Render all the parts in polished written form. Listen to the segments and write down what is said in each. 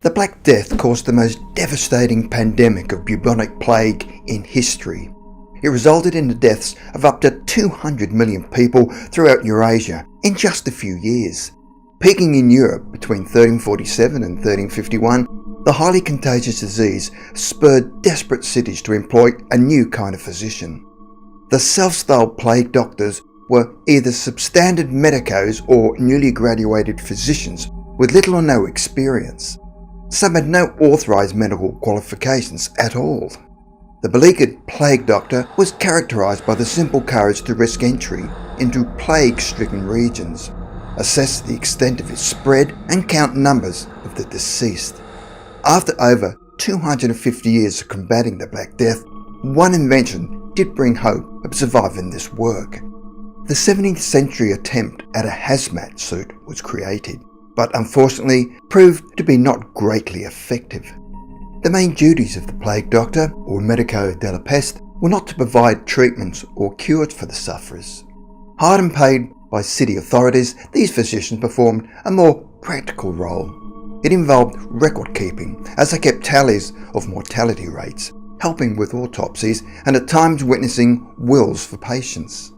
The Black Death caused the most devastating pandemic of bubonic plague in history. It resulted in the deaths of up to 200 million people throughout Eurasia in just a few years. Peaking in Europe between 1347 and 1351, the highly contagious disease spurred desperate cities to employ a new kind of physician. The self-styled plague doctors were either substandard medicos or newly graduated physicians with little or no experience. Some had no authorised medical qualifications at all. The beleaguered plague doctor was characterised by the simple courage to risk entry into plague-stricken regions, assess the extent of its spread and count numbers of the deceased. After over 250 years of combating the Black Death, one invention did bring hope of surviving this work. The 17th century attempt at a hazmat suit was created, but unfortunately proved to be not greatly effective. The main duties of the plague doctor, or medico della peste, were not to provide treatments or cures for the sufferers. Hired and paid by city authorities, these physicians performed a more practical role. It involved record keeping, as they kept tallies of mortality rates, helping with autopsies and at times witnessing wills for patients.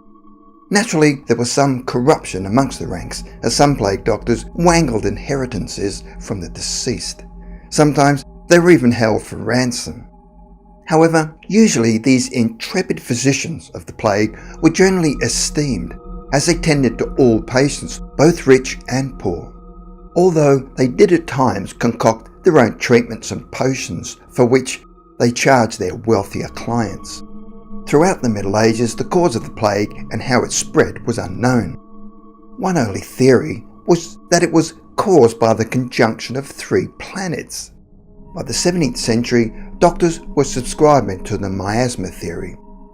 Naturally, there was some corruption amongst the ranks, as some plague doctors wangled inheritances from the deceased. Sometimes they were even held for ransom. However, usually these intrepid physicians of the plague were generally esteemed, as they tended to all patients, both rich and poor. Although they did at times concoct their own treatments and potions, for which they charged their wealthier clients. Throughout the Middle Ages, the cause of the plague and how it spread was unknown. One early theory was that it was caused by the conjunction of 3 planets. By the 17th century, doctors were subscribing to the miasma theory,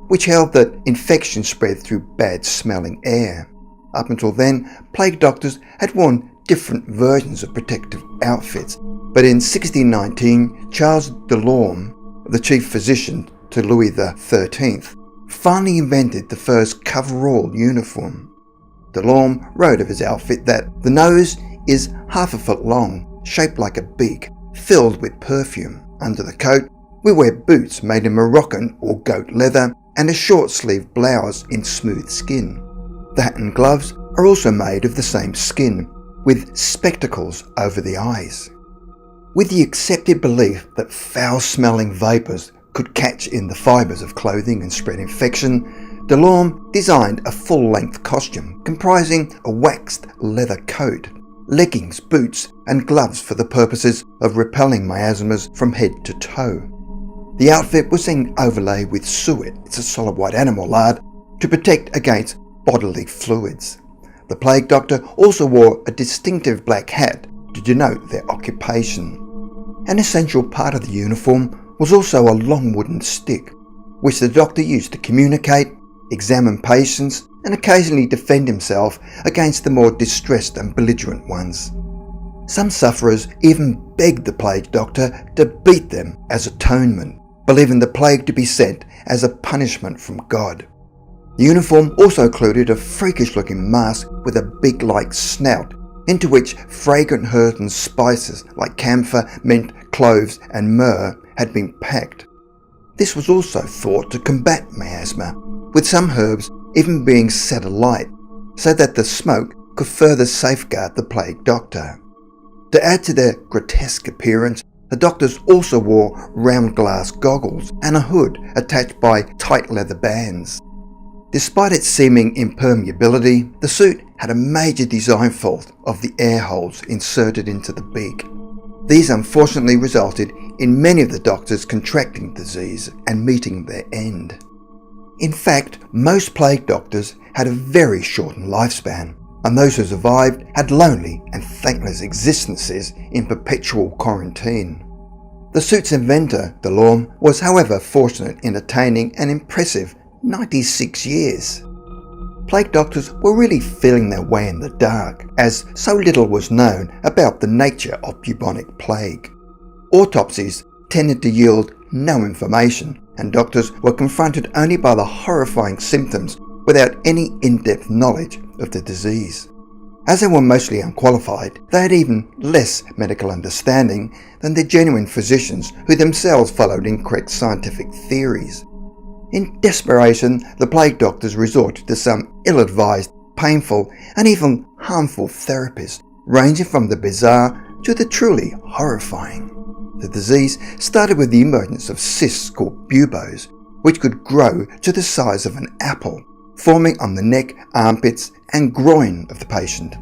which held that infection spread through bad-smelling air. Up until then, plague doctors had worn different versions of protective outfits, but in 1619, Charles Delorme, the chief physician to Louis XIII, finally invented the first coverall uniform. Delorme wrote of his outfit that the nose is half a foot long, shaped like a beak, filled with perfume. Under the coat, we wear boots made in Moroccan or goat leather and a short-sleeved blouse in smooth skin. The hat and gloves are also made of the same skin, with spectacles over the eyes. With the accepted belief that foul-smelling vapours could catch in the fibres of clothing and spread infection, Delorme designed a full-length costume comprising a waxed leather coat, leggings, boots and gloves for the purposes of repelling miasmas from head to toe. The outfit was then overlaid with suet, it's a solid white animal lard, to protect against bodily fluids. The plague doctor also wore a distinctive black hat to denote their occupation. An essential part of the uniform was also a long wooden stick, which the doctor used to communicate, examine patients, and occasionally defend himself against the more distressed and belligerent ones. Some sufferers even begged the plague doctor to beat them as atonement, believing the plague to be sent as a punishment from God. The uniform also included a freakish-looking mask with a beak-like snout, into which fragrant herbs and spices like camphor, mint, cloves and myrrh had been packed. This was also thought to combat miasma, with some herbs even being set alight, so that the smoke could further safeguard the plague doctor. To add to their grotesque appearance, the doctors also wore round glass goggles and a hood attached by tight leather bands. Despite its seeming impermeability, the suit had a major design fault of the air holes inserted into the beak. These unfortunately resulted in many of the doctors contracting the disease and meeting their end. In fact, most plague doctors had a very shortened lifespan, and those who survived had lonely and thankless existences in perpetual quarantine. The suit's inventor, Delorme, was however fortunate in attaining an impressive 96 years. Plague doctors were really feeling their way in the dark, as so little was known about the nature of bubonic plague. Autopsies tended to yield no information, and doctors were confronted only by the horrifying symptoms without any in-depth knowledge of the disease. As they were mostly unqualified, they had even less medical understanding than the genuine physicians who themselves followed incorrect scientific theories. In desperation, the plague doctors resorted to some ill-advised, painful and even harmful therapies, ranging from the bizarre to the truly horrifying. The disease started with the emergence of cysts called buboes, which could grow to the size of an apple, forming on the neck, armpits and groin of the patient.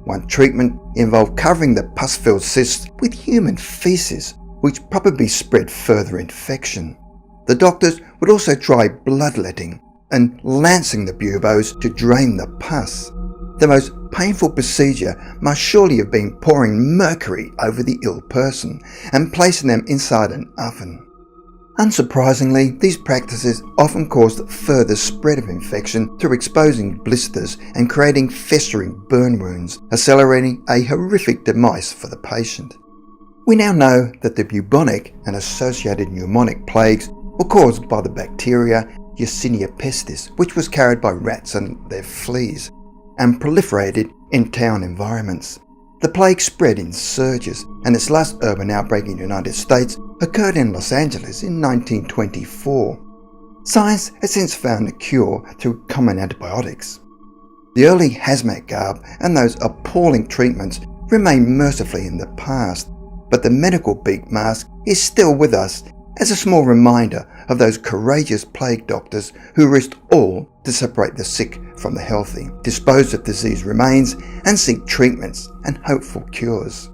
One treatment involved covering the pus-filled cysts with human feces, which probably spread further infection. The doctors would also try bloodletting and lancing the buboes to drain the pus. The most painful procedure must surely have been pouring mercury over the ill person and placing them inside an oven. Unsurprisingly, these practices often caused further spread of infection through exposing blisters and creating festering burn wounds, accelerating a horrific demise for the patient. We now know that the bubonic and associated pneumonic plagues were caused by the bacteria Yersinia pestis, which was carried by rats and their fleas, and proliferated in town environments. The plague spread in surges, and its last urban outbreak in the United States occurred in Los Angeles in 1924. Science has since found a cure through common antibiotics. The early hazmat garb and those appalling treatments remain mercifully in the past, but the medical BEAK mask is still with us as a small reminder of those courageous plague doctors who risked all to separate the sick from the healthy, dispose of disease remains and seek treatments and hopeful cures.